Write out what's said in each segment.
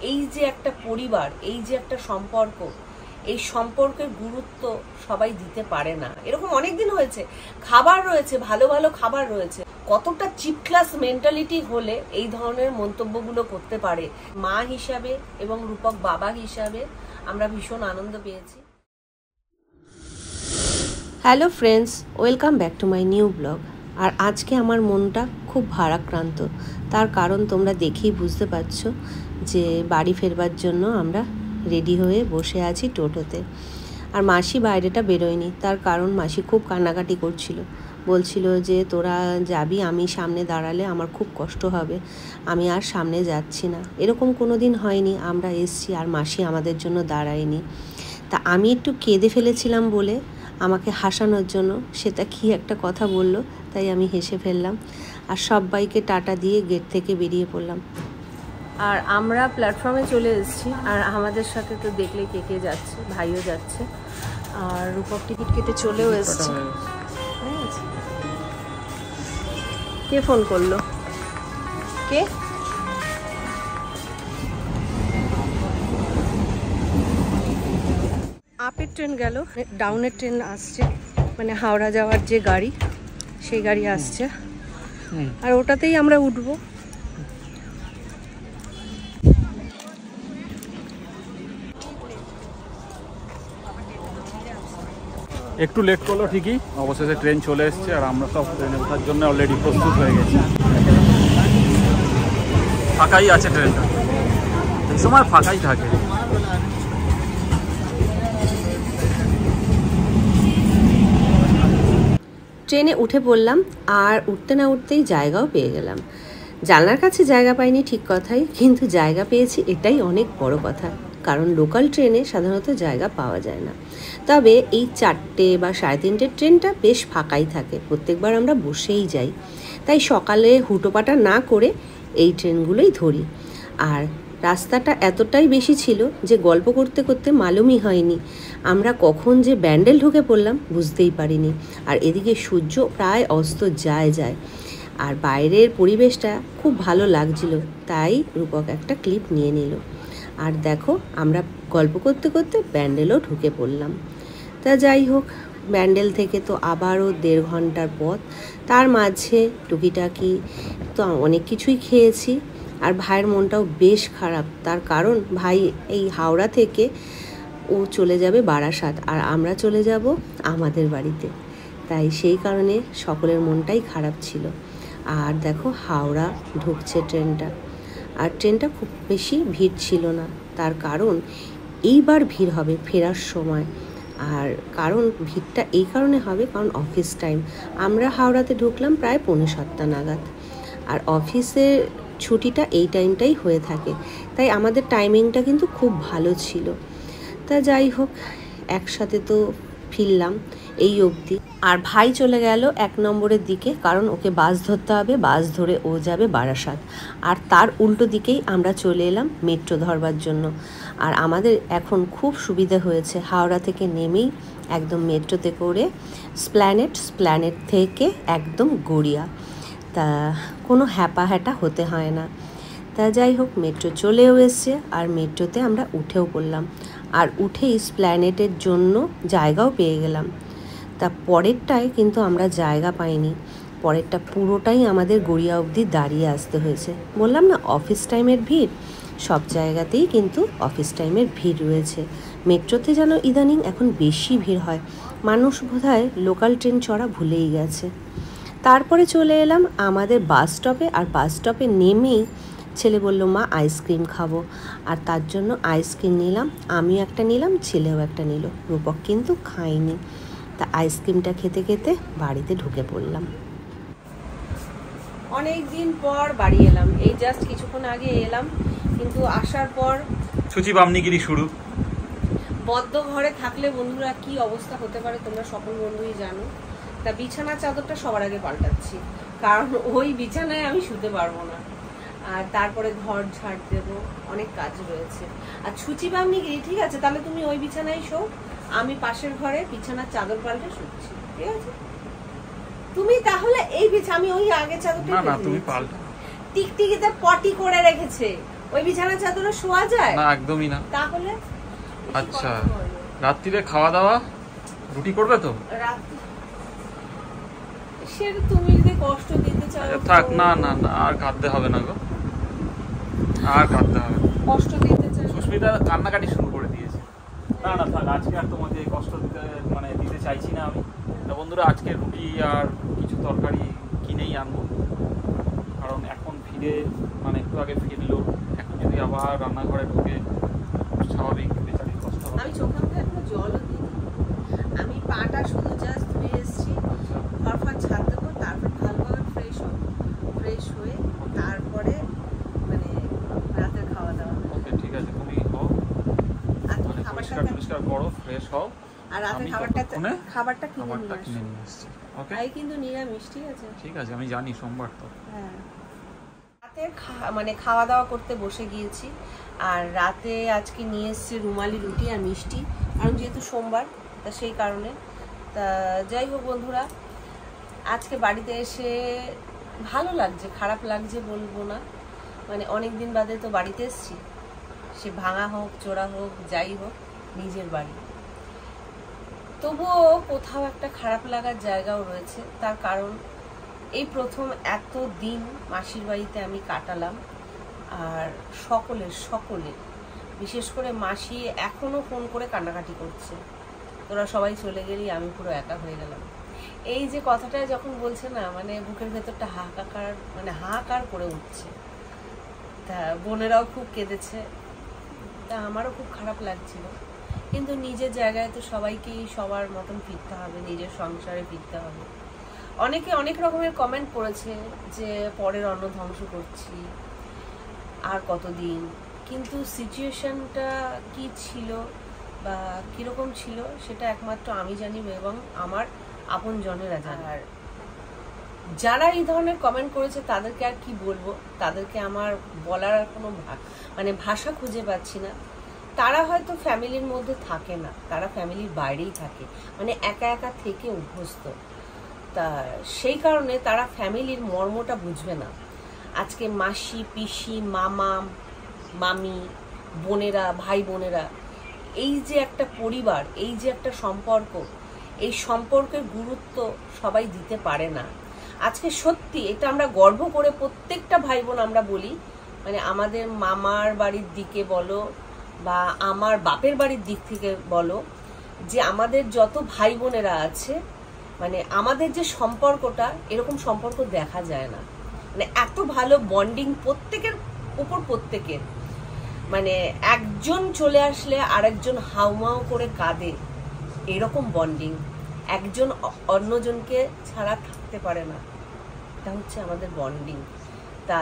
এই যে একটা পরিবার, এই যে একটা সম্পর্ক, এই সম্পর্কের গুরুত্ব সবাই দিতে পারে না। এরকম অনেকদিন হয়েছে, খাবার রয়েছে, ভালো ভালো খাবার রয়েছে, কতটা চিপ ক্লাস মেন্টালিটি হলে এই ধরনের মন্তব্যগুলো করতে পারে। মা হিসাবে এবং রূপক বাবা হিসাবে আমরা ভীষণ আনন্দ পেয়েছি। Hello friends, welcome back to my new blog. আর আজকে আমার মনটা খুব ভারাক্রান্ত, তার কারণ তোমরা দেখেই বুঝতে পারছো যে বাড়ি ফেরবার জন্য আমরা রেডি হয়ে বসে আছি টোটোতে। আর মাসি বাইরেটা বেরোয়নি, তার কারণ মাসি খুব কান্নাকাটি করছিল, বলছিল যে তোরা যাবি, আমি সামনে দাঁড়ালে আমার খুব কষ্ট হবে, আমি আর সামনে যাচ্ছি না। এরকম কোনো দিন হয়নি আমরা এসছি আর মাসি আমাদের জন্য দাঁড়ায়নি। তা আমি একটু কেঁদে ফেলেছিলাম বলে আমাকে হাসানোর জন্য সেটা কি একটা কথা বলল, তাই আমি হেসে ফেললাম আর সবাইকে টাটা দিয়ে গেট থেকে বেরিয়ে পড়লাম। আর আমরা প্ল্যাটফর্মে চলে এসেছি, আর আমাদের সাথে তো দেখলে কে কে যাচ্ছে, ভাইও যাচ্ছে, আর রূপক টিকিট কেটে চলেও এসছে। কে ফোন করলো? কে? আপের ট্রেন গেল, ডাউনের ট্রেন আসছে, মানে হাওড়া যাওয়ার যে গাড়ি সেই গাড়ি আসছে, আর ওটাতেই আমরা উঠবো। একটু লেট করলো ঠিকই, অবশেষে ট্রেন চলে এসছে আর আমরা সব ট্রেনে ওঠার জন্য অলরেডি প্রস্তুত হয়ে গেছি। ফাঁকাই আছে ট্রেনটা, এই সময় ফাঁকাই থাকে। ট্রেনে উঠে পড়লাম, আর উঠতে না উঠতেই জায়গাও পেয়ে গেলাম। জানলার কাছে জায়গা পাইনি ঠিক কথাই, কিন্তু জায়গা পেয়েছি এটাই অনেক বড় কথা, কারণ লোকাল ট্রেনে সাধারণত জায়গা পাওয়া যায় না। তবে এই 4টে বা 3:30 ট্রেনটা বেশ ফাঁকাই থাকে, প্রত্যেকবার আমরা বসেই যাই, তাই সকালে হুটোপাটা না করে এই ট্রেনগুলোই ধরি। আর রাস্তাটা এতটাই বেশি ছিল যে গল্প করতে করতে মালুমই হয়নি আমরা কখন যে ব্যান্ডেল ঢুকে পড়লাম, বুঝতেই পারিনি। আর এদিকে সূর্য প্রায় অস্ত যায়, আর বাইরের পরিবেশটা খুব ভালো লাগছিল, তাই রূপক একটা ক্লিপ নিয়ে নিল। আর দেখো আমরা গল্প করতে করতে ব্যান্ডেলও ঢুকে পড়লাম। তা যাই হোক, ব্যান্ডেল থেকে তো আবারও 1.5 ঘন্টার পথ, তার মাঝে টুকিটাকি তো অনেক কিছুই খেয়েছি। আর ভাইয়ের মনটাও বেশ খারাপ, তার কারণ ভাই এই হাওড়া থেকে ও চলে যাবে বারাসাত, আর আমরা চলে যাব আমাদের বাড়িতে, তাই সেই কারণে সকলের মনটাই খারাপ ছিল। আর দেখো হাওড়া ঢুকছে ট্রেনটা, আর ট্রেনটা খুব বেশি ভিড় ছিল না, তার কারণ এইবার ভিড় হবে ফেরার সময়। আর কারণ ভিড়টা এই কারণে হবে কারণ অফিস টাইম, আমরা হাওড়াতে ঢুকলাম প্রায় 6:45 নাগাদ, আর অফিসের ছুটিটা এই টাইমটাই হয়ে থাকে, তাই আমাদের টাইমিংটা কিন্তু খুব ভালো ছিল। তা যাই হোক, একসাথে তো ফিরলাম এই অবধি। আর ভাই চলে গেল 1 নম্বরের দিকে, কারণ ওকে বাস ধরতে হবে, বাস ধরে ও যাবে বারাসাত। আর তার উল্টো দিকেই আমরা চলে এলাম মেট্রো ধরবার জন্য। আর আমাদের এখন খুব সুবিধা হয়েছে, হাওড়া থেকে নেমেই একদম মেট্রোতে করে স্প্ল্যানেট থেকে একদম গড়িয়া, তা কোনো হ্যাপা হতে হয় না। তা যাই হোক, মেট্রো চলেও এসছে, আর মেট্রোতে আমরা উঠেও পড়লাম, আর উঠেই স্প্ল্যানেটের জন্য জায়গাও পেয়ে গেলাম। তা পরেরটায় কিন্তু আমরা জায়গা পাইনি, পরেরটা পুরোটাই আমাদের গড়িয়া অবধি দাঁড়িয়ে আসতে হয়েছে। বললাম না অফিস টাইমের ভিড়, সব জায়গাতেই কিন্তু অফিস টাইমের ভিড় রয়েছে। মেট্রোতে যেন ইদানিং এখন বেশি ভিড় হয়, মানুষ বোধহয় লোকাল ট্রেন চড়া ভুলেই গেছে। তারপরে চলে এলাম আমাদের বাস স্টপে, আর বাস স্টপে নেমেই ছেলে বলল মা আইসক্রিম খাবো, আর তার জন্য আইসক্রিম নিলাম, আমিও একটা নিলাম, ছেলেও একটা নিল, রূপক কিন্তু খাইনি। তা আইসক্রিমটা খেতে খেতে বাড়িতে ঢুকে পড়লাম। অনেক দিন পর বাড়ি এলাম, এই জাস্ট কিছুক্ষণ আগে এলাম, কিন্তু আসার পর ছুচি বামনিগিরি শুরু। বদ্ধ ঘরে থাকলে বন্ধুরা কি অবস্থা হতে পারে তোমরা সকল বন্ধুই জানো। তা বিছানার চাদরটা সবার আগে পাল্টাচ্ছি, কারণ ওই বিছানায় আমি শুতে পারবো না। আর তারপরে ঘর ঝাড় দেবো, অনেক কাজ রয়েছে। আর ছুচি বামনিগিরি ঠিক আছে, তাহলে তুমি ওই বিছানায় শো, আমি পাশের ঘরে বিছানার চাদর পাল্টে শুচ্ছি, ঠিক আছে? তুমি তাহলে এই বিছানা, আমি ওই আগে চাদরটা, না না তুমি পাল্টা। টিকটিকিতে পটি করে রেখেছে, ওই বিছানা চাদরে শোয়া যায় না? একদমই না। তাহলে আচ্ছা, রাত্রিরে খাওয়া দাওয়া রুটি করবে তো? সেটা তুমি যদি কষ্ট দিতে চাও থাক, না না না, আর কাঁদতে হবে না গো, আর কাঁদতে হবে না। কষ্ট দিতে চাও? সুস্মিতা কান্নাকাটি শুরু করে দিয়েছে। না না থাক, আজকে আর তোমাকে কষ্ট দিতে চাইছি না আমি। তা বন্ধুরা, আজকে রুটি আর কিছু তরকারি কিনেই আনবো, কারণ এখন ফিরে একটু আগে ফিরলো, এখন যদি আবার রান্নাঘরে ঢুকে স্বাভাবিক বেচারির কষ্ট হবে। আমি চোখে মুখে এখনো জলও দিই, আমি পাটা শুধু জাস্ট ধুয়ে এসেছি, ঘর ছাদ দেবো, তারপর ভালোভাবে ফ্রেশ হয়ে তারপরে রাতের খাওয়া দাওয়া। ওকে ঠিক আছে, তুমি হও, পরিষ্কার করো, ফ্রেশ হও, আর রাতের খাবারটা কিনে নিয়ে আসছি। ওকে, এই কিন্তু নিরামিষ, ঠিক আছে? ঠিক আছে, আমি জানি সোমবার তো। হ্যাঁ, রাতে খাওয়া দাওয়া করতে বসে গিয়েছি, আর রাতে আজকে নিয়ে এসেছি রুমালি রুটি আর মিষ্টি, কারণ যেহেতু সোমবার, তা সেই কারণে। তা যাই হোক বন্ধুরা, আজকে বাড়িতে এসে ভালো লাগছে, খারাপ লাগছে বলবো না, অনেক দিন বাদে তো বাড়িতে এসেছি, সে ভাঙা হোক চোরা হোক যাই হোক, নিজের বাড়ি। তবুও কোথাও একটা খারাপ লাগার জায়গাও রয়েছে, তার কারণ এই প্রথম এত দিন মাসির বাড়িতে আমি কাটালাম, আর সকলে বিশেষ করে মাসি এখনো ফোন করে কান্নাকাটি করছে, তোরা সবাই চলে গেলি, আমি পুরো একা হয়ে গেলাম। এই যে কথাটা যখন বলছে না, বুকের ভেতরটা হাহাকার করে উঠছে। তা বোনেরাও খুব কেঁদেছে, তা আমারও খুব খারাপ লাগছিল, কিন্তু নিজের জায়গায় তো সবাইকেই সবার মতন ফিরতে হবে, নিজের সংসারে ফিরতে হবে। অনেকে অনেক রকমের কমেন্ট করেছে যে পরের অন্ন ধ্বংস করছি, আর কতদিন, কিন্তু সিচুয়েশনটা কি ছিল বা কিরকম ছিল সেটা একমাত্র আমি জানি এবং আমার আপন জনেরা জানে। আর যারা এই ধরনের কমেন্ট করেছে তাদেরকে আর কি বলবো, তাদেরকে আমার বলার আর কোনো ভাষা খুঁজে পাচ্ছি না। তারা হয়তো ফ্যামিলির মধ্যে থাকে না, তারা ফ্যামিলির বাইরেই থাকে, একা একা থেকে অভ্যস্ত, তা সেই কারণে তারা ফ্যামিলির মর্মটা বুঝবে না। আজকে মাসি, পিসি, মামা, মামি, বোনেরা, ভাই বোনেরা, এই যে একটা পরিবার, এই যে একটা সম্পর্ক, এই সম্পর্কের গুরুত্ব সবাই দিতে পারে না। আজকে সত্যি এটা আমরা গর্ব করে প্রত্যেকটা ভাই বোন আমরা বলি, আমাদের মামার বাড়ির দিকে বলো বা আমার বাপের বাড়ির দিক থেকে বলো, যে আমাদের যত ভাই বোনেরা আছে, আমাদের যে সম্পর্কটা, এরকম সম্পর্ক দেখা যায় না। এত ভালো বন্ডিং প্রত্যেকের উপর, প্রত্যেকের একজন চলে আসলে আরেকজন হাউমাউ করে কাঁদে, এরকম বন্ডিং একজন অন্যজনকে ছাড়া থাকতে পারে না, এটা হচ্ছে আমাদের বন্ডিং। তা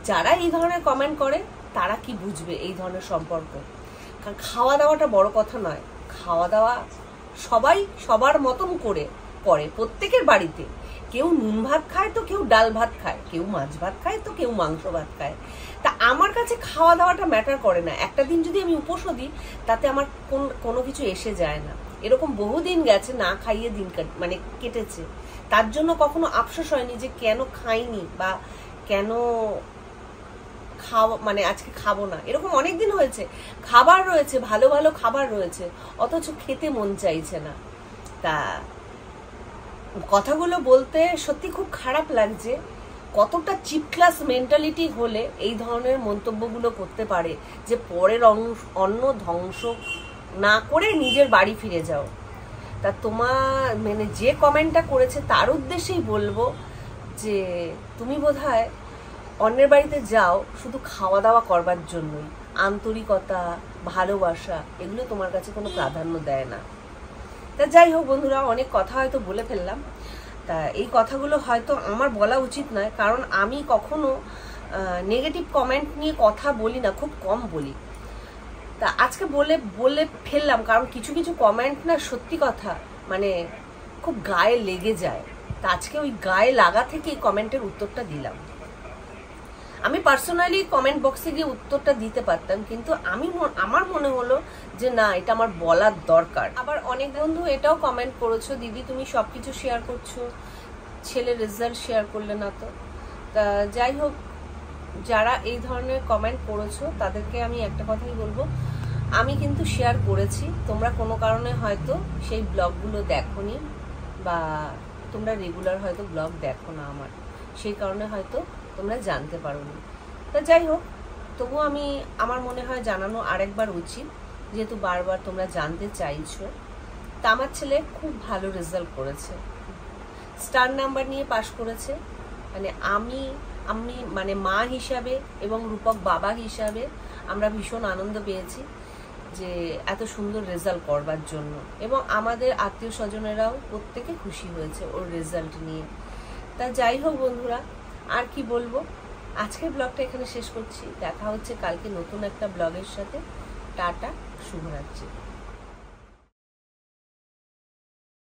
যারা এই ধরনের কমেন্ট করে তারা কি বুঝবে এই ধরনের সম্পর্ক? কারণ খাওয়া দাওয়াটা বড় কথা নয়, খাওয়া দাওয়া সবাই সবার মতন করে প্রত্যেকের বাড়িতে। কেউ নুন ভাত খায় তো কেউ ডাল ভাত খায়, কেউ মাছ ভাত খায় তো কেউ মাংস ভাত খায়। তা আমার কাছে খাওয়া দাওয়াটা ম্যাটার করে না। একটা দিন যদি আমি উপোসও দিই তাতে আমার কোনো কিছু এসে যায় না। এরকম বহুদিন গেছে না খাইয়ে দিন কেটেছে, তার জন্য কখনো আফসোস হয়নি যে কেন খাইনি বা কেন আজকে খাবো না। এরকম অনেক দিন হয়েছে, খাবার রয়েছে, ভালো ভালো খাবার রয়েছে, অথচ খেতে মন চাইছে না। তা কথাগুলো বলতে সত্যি খুব খারাপ লাগছে, কতটা চিপ ক্লাস মেন্টালিটি হলে এই ধরনের মন্তব্যগুলো করতে পারে যে পরের অন্ন ধ্বংস না করে নিজের বাড়ি ফিরে যাও। তা তোমার যে কমেন্টটা করেছে তার উদ্দেশ্যেই বলবো যে তুমি বোধহয় অন্যের বাড়িতে যাও শুধু খাওয়া দাওয়া করবার জন্যই, আন্তরিকতা, ভালোবাসা এগুলো তোমার কাছে কোনো প্রাধান্য দেয় না। তা যাই হোক বন্ধুরা, অনেক কথা হয়তো বলে ফেললাম। তা এই কথাগুলো হয়তো আমার বলা উচিত নয়, কারণ আমি কখনো নেগেটিভ কমেন্ট নিয়ে কথা বলি না, খুব কম বলি। তা আজকে বলে ফেললাম, কারণ কিছু কিছু কমেন্ট না সত্যি কথা খুব গায়ে লেগে যায়। তা আজকে ওই গায়ে লাগা থেকে কমেন্টের উত্তরটা দিলাম। আমি পার্সোনালি কমেন্ট বক্সে গিয়ে উত্তরটা দিতে পারতাম, কিন্তু আমার মনে হলো যে না, এটা আমার বলার দরকার। আবার অনেক বন্ধু এটাও কমেন্ট করেছো, দিদি তুমি সবকিছু শেয়ার করছো, ছেলের রেজাল্ট শেয়ার করলে না তো। তা যাই হোক, যারা এই ধরনের কমেন্ট করেছো তাদেরকে আমি একটা কথাই বলবো, আমি কিন্তু শেয়ার করেছি, তোমরা কোনো কারণে হয়তো সেই ব্লগগুলো দেখোনি বা তোমরা রেগুলার হয়তো ব্লগ দেখো না আমার, সেই কারণে হয়তো তোমরা জানতে পারোনি। তা যাই হোক, তবুও আমি আমার মনে হয় জানানো আরেকবার উচিত, যেহেতু বারবার তোমরা জানতে চাইছো। তা আমার ছেলে খুব ভালো রেজাল্ট করেছে, স্টার নাম্বার নিয়ে পাশ করেছে। মানে আমি মানে মা হিসাবে এবং রূপক বাবা হিসাবে আমরা ভীষণ আনন্দ পেয়েছি যে এত সুন্দর রেজাল্ট করবার জন্য, এবং আমাদের আত্মীয় স্বজনেরাও প্রত্যেকে খুশি হয়েছে ওর রেজাল্ট নিয়ে। তা যাই হোক বন্ধুরা, আর কি বলবো, আজকের ব্লগটা এখানে শেষ করছি। দেখা হচ্ছে কালকে নতুন একটা ব্লগের সাথে। টাটা, শুভরাত্রি।